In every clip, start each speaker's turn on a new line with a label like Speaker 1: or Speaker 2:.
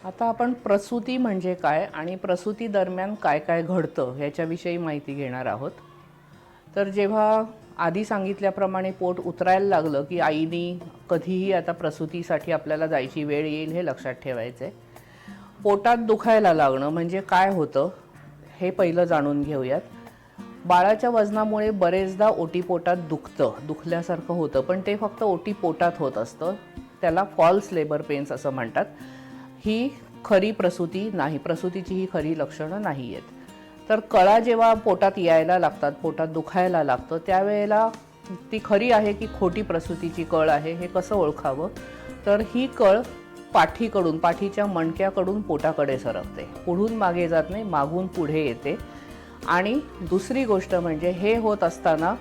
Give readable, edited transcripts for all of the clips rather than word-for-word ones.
Speaker 1: आता आपण प्रसूती म्हणजे काय आणि प्रसूती दरम्यान काय काय घडतं ह्याच्याविषयी माहिती घेणार आहोत. तर जेव्हा आधी सांगितल्याप्रमाणे पोट उतरायला लागलं की आईनी कधीही आता प्रसूतीसाठी आपल्याला जायची वेळ येईल हे लक्षात ठेवायचं आहे. पोटात दुखायला लागणं म्हणजे काय होतं हे पहिलं जाणून घेऊयात. बाळाच्या वजनामुळे बरेचदा ओटीपोटात दुखल्यासारखं होतं, पण ते फक्त ओटीपोटात होत असतं. त्याला फॉल्स लेबर पेन्स असं म्हणतात. ही खरी प्रसूती नाही, प्रसूतीची ही खरी लक्षणं नाही आहेत. तर कळा जेव्हा पोटात यायला लागतात, पोटात दुखायला लागतं, त्यावेळेला ती खरी आहे की खोटी प्रसूतीची कळ आहे हे कसं ओळखावं. तर ही कळ पाठीकडून, पाठीच्या मणक्याकडून पोटाकडे सरकते, पुढून मागे जात नाही, मागून पुढे येते. आणि दुसरी गोष्ट म्हणजे हे होत असताना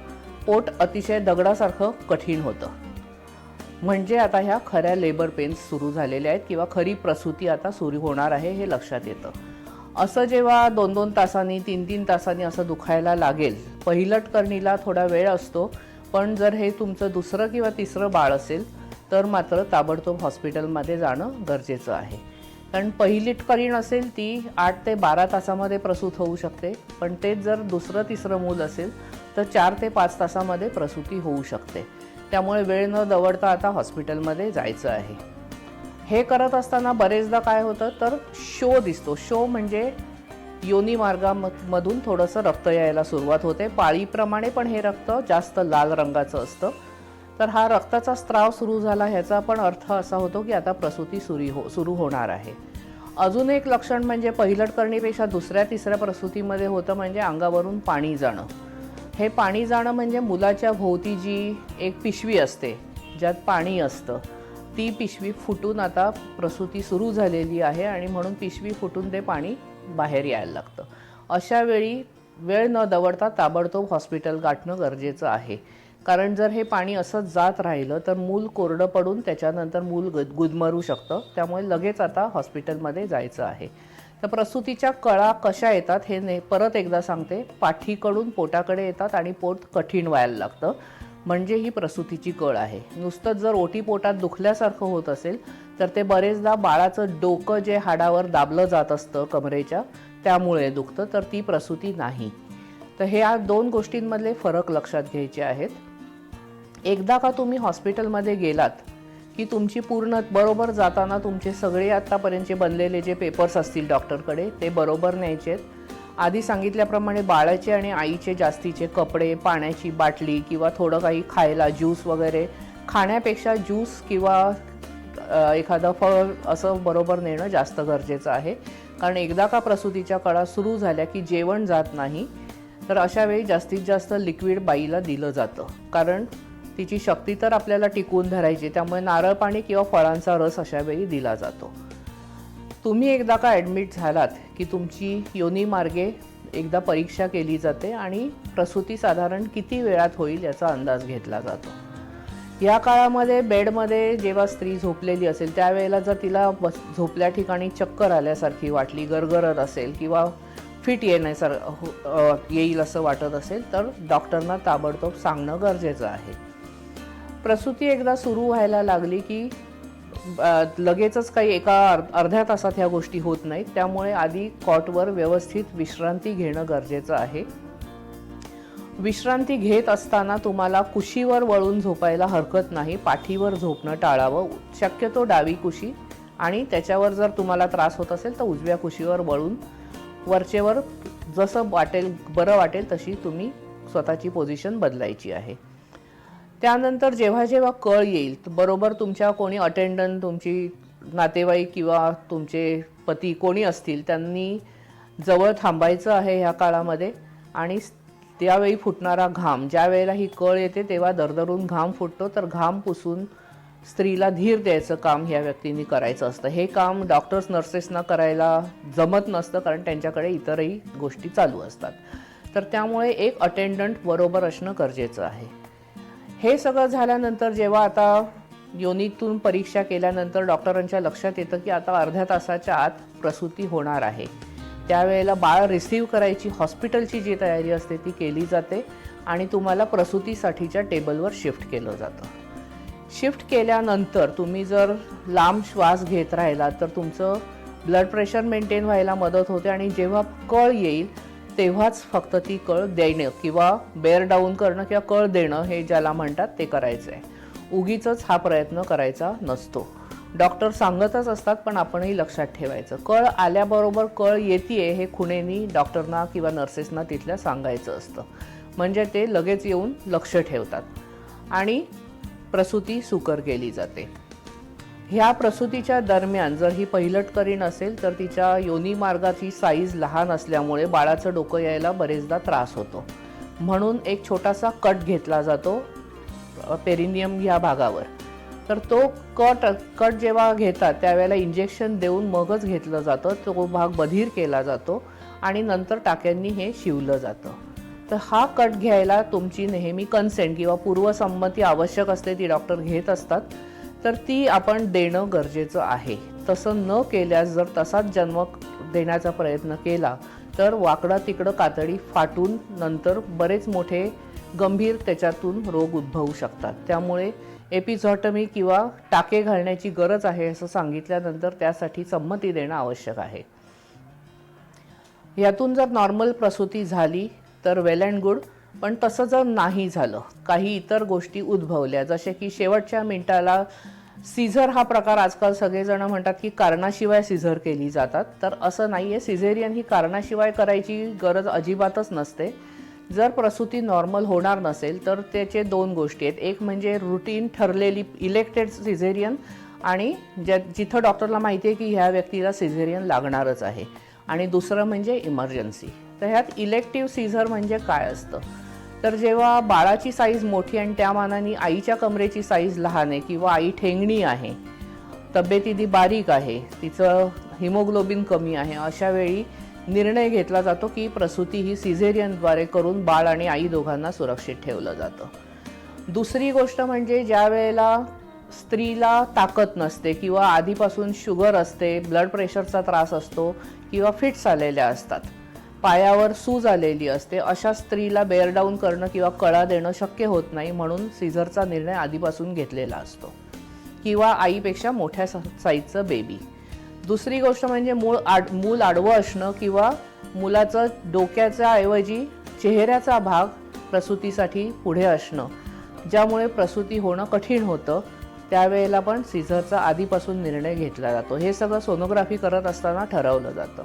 Speaker 1: पोट अतिशय दगडासारखं कठीण होतं. म्हणजे आता ह्या खऱ्या लेबर पेन्स सुरू झालेल्या आहेत किंवा खरी प्रसूती आता सुरू होणार आहे हे लक्षात येतं. असं जेव्हा 2-2 तासांनी 3-3 तासांनी असं दुखायला लागेल, पहिलट करणीला थोडा वेळ असतो, पण जर हे तुमचं दुसरं किंवा तिसरं बाळ असेल तर मात्र ताबडतोब हॉस्पिटलमध्ये जाणं गरजेचं आहे. कारण पहिलीट करीण असेल ती 8 ते 12 तासामध्ये प्रसूत होऊ शकते, पण तेच जर दुसरं तिसरं मूल असेल तर 4 ते 5 तासामध्ये प्रसूती होऊ शकते. त्यामुळे वेळ न दवडता आता हॉस्पिटलमध्ये जायचं आहे. हे करत असताना बरेचदा काय होतं तर शो दिसतो. शो म्हणजे योनी मार्गामधून थोडंसं रक्त यायला सुरुवात होते. पाळीप्रमाणे पण हे रक्त जास्त लाल रंगाचं असतं. तर हा रक्ताचा स्त्राव सुरू झाला ह्याचा पण अर्थ असा होतो की आता प्रसूती सुरू होणार आहे. अजून एक लक्षण म्हणजे पहिलट करणीपेक्षा दुसऱ्या तिसऱ्या प्रसूतीमध्ये होतं म्हणजे अंगावरून पाणी जाणं. हे पाणी जाणं म्हणजे मुलाच्या भोवती जी एक पिशवी असते ज्यात पाणी असतं, ती पिशवी फुटून आता प्रसूती सुरू झालेली आहे आणि म्हणून पिशवी फुटून ते पाणी बाहेर यायला लागतं. अशा वेळी वेळ न दवडता ताबडतोब हॉस्पिटल गाठणं गरजेचं आहे. कारण जर हे पाणी असंच जात राहिलं तर मूल कोरडं पडून त्याच्यानंतर मूल गुदमरू शकतं. त्यामुळे लगेच आता हॉस्पिटलमध्ये जायचं आहे. तर प्रसूतीच्या कळा कशा येतात हे परत एकदा सांगते. पाठीकडून पोटाकडे येतात आणि पोट कठीण व्हायला लागतं, म्हणजे ही प्रसूतीची कळ आहे. नुसतंच जर ओटी पोटात दुखल्यासारखं होत असेल तर ते बरेचदा बाळाचं डोकं जे हाडावर दाबलं जात असतं कमरेच्या, त्यामुळे दुखतं, तर ती प्रसूती नाही. तर हे या 2 गोष्टींमधले फरक लक्षात घ्यायचे आहेत. एकदा का तुम्ही हॉस्पिटलमध्ये गेलात की तुमची पूर्ण बरोबर जाताना तुमचे सगळे आत्तापर्यंतचे बनलेले जे पेपर्स असतील डॉक्टरकडे ते बरोबर न्यायचे आहेत. आधी सांगितल्याप्रमाणे बाळाचे आणि आईचे जास्तीचे कपडे, पाण्याची बाटली किंवा थोडं काही खायला, ज्यूस वगैरे, खाण्यापेक्षा ज्यूस किंवा एखादं फळ असं बरोबर नेणं जास्त गरजेचं आहे. कारण एकदा का प्रसूतीच्या कळा सुरू झाल्या की जेवण जात नाही, तर अशा वेळी जास्तीत जास्त लिक्विड बाईला दिलं जातं. कारण तिची शक्ती तर आपल्याला टिकवून धरायची, त्यामुळे नारळ पाणी किंवा फळांचा रस अशा वेळी दिला जातो. तुम्ही एकदा का ॲडमिट झालात की तुमची योनी मार्गे एकदा परीक्षा केली जाते आणि प्रसूती साधारण किती वेळात होईल याचा अंदाज घेतला जातो. या काळामध्ये बेडमध्ये जेव्हा स्त्री झोपलेली असेल त्यावेळेला जर तिला झोपल्या ठिकाणी चक्कर आल्यासारखी वाटली, गरगरत असेल किंवा फिट येईल असं वाटत असेल तर डॉक्टरना ताबडतोब सांगणं गरजेचं आहे. प्रसूती एकदा सुरू व्हायला लागली की लगेचच काही एका अर्ध्या तासात ह्या गोष्टी होत नाहीत. त्यामुळे आधी कॉटवर व्यवस्थित विश्रांती घेणं गरजेचं आहे. विश्रांती घेत असताना तुम्हाला कुशीवर वळून झोपायला हरकत नाही. पाठीवर झोपणं टाळावं, शक्यतो डावी कुशी, आणि त्याच्यावर जर तुम्हाला त्रास होत असेल तर उजव्या कुशीवर वळून वरचेवर जसं बरं वाटेल तशी तुम्ही स्वतःची पोझिशन बदलायची आहे. त्यानंतर जेव्हा जेव्हा कळ येईल बरोबर तुमच्या कोणी अटेंडंट, तुमची नातेवाईक किंवा तुमचे पती कोणी असतील त्यांनी जवळ थांबायचं आहे ह्या काळामध्ये. आणि त्यावेळी फुटणारा घाम, ज्या वेळेला ही कळ येते तेव्हा दरदरून घाम फुटतो, तर घाम पुसून स्त्रीला धीर द्यायचं काम ह्या व्यक्तींनी करायचं असतं. हे काम डॉक्टर्स नर्सेसना करायला जमत नसतं कारण त्यांच्याकडे इतरही गोष्टी चालू असतात. तर त्यामुळे एक अटेंडंट बरोबर असणं गरजेचं आहे. हे सगळं झाल्यानंतर जेव्हा आता योनीतून परीक्षा केल्यानंतर डॉक्टरांच्या लक्षात येतं की आता अर्ध्या तासाच्या आत प्रसूती होणार आहे, त्यावेळेला बाळ रिसीव्ह करायची हॉस्पिटलची जी तयारी असते ती केली जाते आणि तुम्हाला प्रसूतीसाठीच्या टेबलवर शिफ्ट केलं जातं. शिफ्ट केल्यानंतर तुम्ही जर लांब श्वास घेत राहिलात तर तुमचं ब्लड प्रेशर मेंटेन व्हायला मदत होते आणि जेव्हा कळ येईल तेव्हाच फक्त ती कळ देणं किंवा बेअर डाऊन करणं किंवा कळ देणं हे ज्याला म्हणतात ते करायचं आहे. उगीचच हा प्रयत्न करायचा नसतो. डॉक्टर सांगतच असतात पण आपणही लक्षात ठेवायचं. कळ आल्याबरोबर कळ येते हे खुणेनी डॉक्टरना किंवा नर्सेसना तिथल्या सांगायचं असतं. म्हणजे ते लगेच येऊन लक्ष ठेवतात आणि प्रसूती सुकर केली जाते. ह्या प्रसूतीच्या दरम्यान जर ही पहिलटकरी नसेल तर तिच्या योनी मार्गाची साईज लहान असल्यामुळे बाळाचं डोकं यायला बरेचदा त्रास होतो. म्हणून एक छोटासा कट घेतला जातो पेरिनियम ह्या भागावर. तर तो कट जेव्हा घेतात त्यावेळेला इंजेक्शन देऊन मगच घेतलं जातं. तो भाग बधीर केला जातो आणि नंतर टाक्यांनी हे शिवलं जातं. तर हा कट घ्यायला तुमची नेहमी कन्सेंट किंवा पूर्वसंमती आवश्यक असते, ती डॉक्टर घेत असतात. तर ती आपण देणं गरजेचं आहे. तसं न केल्यास जर तसाच जन्म देण्याचा प्रयत्न केला तर वाकडा तिकडं कातडी फाटून नंतर बरेच मोठे गंभीर त्याच्यातून रोग उद्भवू शकतात. त्यामुळे एपिझॉटमी किंवा टाके घालण्याची गरज आहे असं सांगितल्यानंतर त्यासाठी संमती देणं आवश्यक आहे. यातून जर नॉर्मल प्रसूती झाली तर वेल अँड गुड. पण तसं जर नाही झालं, काही इतर गोष्टी उद्भवल्या जसे की शेवटच्या मिनिटाला सीझर हा प्रकार आजकाल सगळेजण म्हणतात की कारणाशिवाय सीझर केली जातात. तर असं नाही आहे. सिझेरियन ही कारणाशिवाय करायची गरज अजिबातच नसते. जर प्रसूती नॉर्मल होणार नसेल तर त्याचे दोन गोष्टी आहेत. एक म्हणजे रुटीन ठरलेली इलेक्टेड सिझेरियन आणि जिथं डॉक्टरला माहिती आहे की ह्या व्यक्तीला सिझेरियन लागणारच आहे. आणि दुसरं म्हणजे इमर्जन्सी. तर ह्यात इलेक्टिव्ह सीझर म्हणजे काय असतं तर जेव्हा बाळाची साईज मोठी आणि त्या मानाने आईच्या कमरेची साईज लहान आहे किंवा आई ठेंगणी आहे, तब्येती बारीक आहे, तिचं हिमोग्लोबिन कमी आहे, अशा वेळी निर्णय घेतला जातो की प्रसूती ही सिझेरियनद्वारे करून बाळ आणि आई दोघांना सुरक्षित ठेवलं जातं. दुसरी गोष्ट म्हणजे ज्या वेळेला स्त्रीला ताकद नसते किंवा आधीपासून शुगर असते, ब्लड प्रेशरचा त्रास असतो किंवा फिट्स आलेल्या असतात, पायावर सूज आलेली असते, अशा स्त्रीला बेअर डाऊन करणं किंवा कळा देणं शक्य होत नाही. म्हणून सीझरचा निर्णय आधीपासून घेतलेला असतो किंवा आईपेक्षा मोठ्या साईजचं बेबी. दुसरी गोष्ट म्हणजे मूल आडवं असणं किंवा मुलाचं डोक्याच्या ऐवजी चेहऱ्याचा भाग प्रसूतीसाठी पुढे असणं, ज्यामुळे प्रसूती होणं कठीण होतं. त्यावेळेला पण सीझरचा आधीपासून निर्णय घेतला जातो. हे सगळं सोनोग्राफी करत असताना ठरवलं जातं.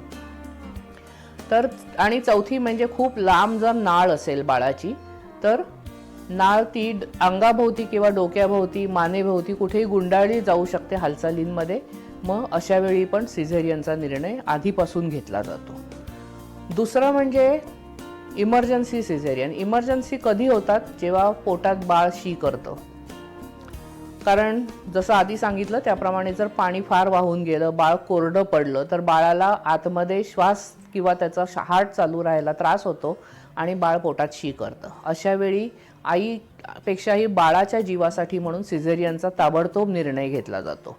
Speaker 1: तर आणि चौथी म्हणजे खूप लांब जर नाळ असेल बाळाची तर नाळ ती अंगाभोवती किंवा डोक्याभोवती मानेभोवती कुठेही गुंडाळली जाऊ शकते हालचालींमध्ये. मग अशा वेळी पण सिझेरियनचा निर्णय आधीपासून घेतला जातो. दुसरं म्हणजे इमर्जन्सी सिझेरियन. इमर्जन्सी कधी होतात जेव्हा पोटात बाळ शी करतं. कारण जसं आधी सांगितलं त्याप्रमाणे जर पाणी फार वाहून गेलं, बाळ कोरडं पडलं तर बाळाला आतमध्ये श्वास किंवा त्याचा हार्ट चालू राहायला त्रास होतो आणि बाळ पोटात शी करतं. अशा वेळी आईपेक्षाही बाळाच्या जीवासाठी म्हणून सिझेरियनचा ताबडतोब निर्णय घेतला जातो.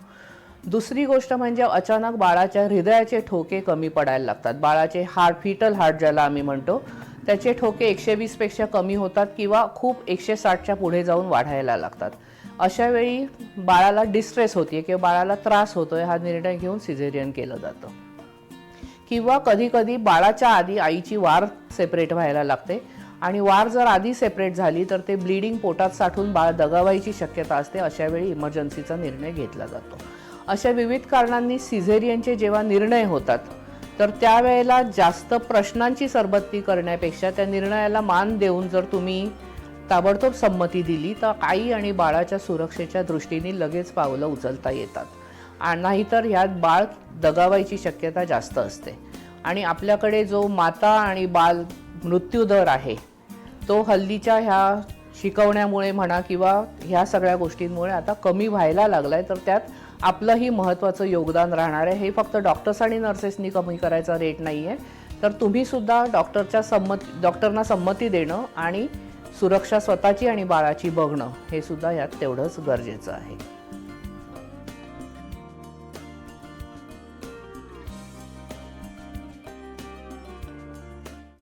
Speaker 1: दुसरी गोष्ट म्हणजे अचानक बाळाच्या हृदयाचे ठोके कमी पडायला लागतात. बाळाचे फिटल हार्ट ज्याला आम्ही म्हणतो, त्याचे ठोके 120 पेक्षा कमी होतात किंवा खूप 160च्या पुढे जाऊन वाढायला लागतात. अशा वेळी बाळाला डिस्ट्रेस होते किंवा बाळाला त्रास होतोय हा निर्णय घेऊन सिझेरियन केलं जातं. किंवा कधी कधी बाळाच्या आधी आईची वार सेपरेट व्हायला लागते आणि वार जर आधी सेपरेट झाली तर ते ब्लिडिंग पोटात साठून बाळ दगावायची शक्यता असते. अशा वेळी इमर्जन्सीचा निर्णय घेतला जातो. अशा विविध कारणांनी सिझेरियनचे जेव्हा निर्णय होतात तर त्यावेळेला जास्त प्रश्नांची सरबत्ती करण्यापेक्षा त्या निर्णयाला मान देऊन जर तुम्ही ताबडतोब संमती दिली तर आई आणि बाळाच्या सुरक्षेच्या दृष्टीने लगेच पावलं उचलता येतात. नाहीतर ह्यात बाळ दगावायची शक्यता जास्त असते. आणि आपल्याकडे जो माता आणि बाल मृत्यूदर आहे तो हल्लीच्या ह्या शिकवण्यामुळे म्हणा किंवा ह्या सगळ्या गोष्टींमुळे आता कमी व्हायला लागलाय. तर त्यात आपलंही महत्त्वाचं योगदान राहणार आहे. हे फक्त डॉक्टर्स आणि नर्सेसनी कमी करायचा रेट नाही आहे, तर तुम्ही सुद्धा डॉक्टरना संमती देणं आणि सुरक्षा स्वतःची आणि बाळाची बघणं हे सुद्धा यात तेवढंच गरजेचं आहे.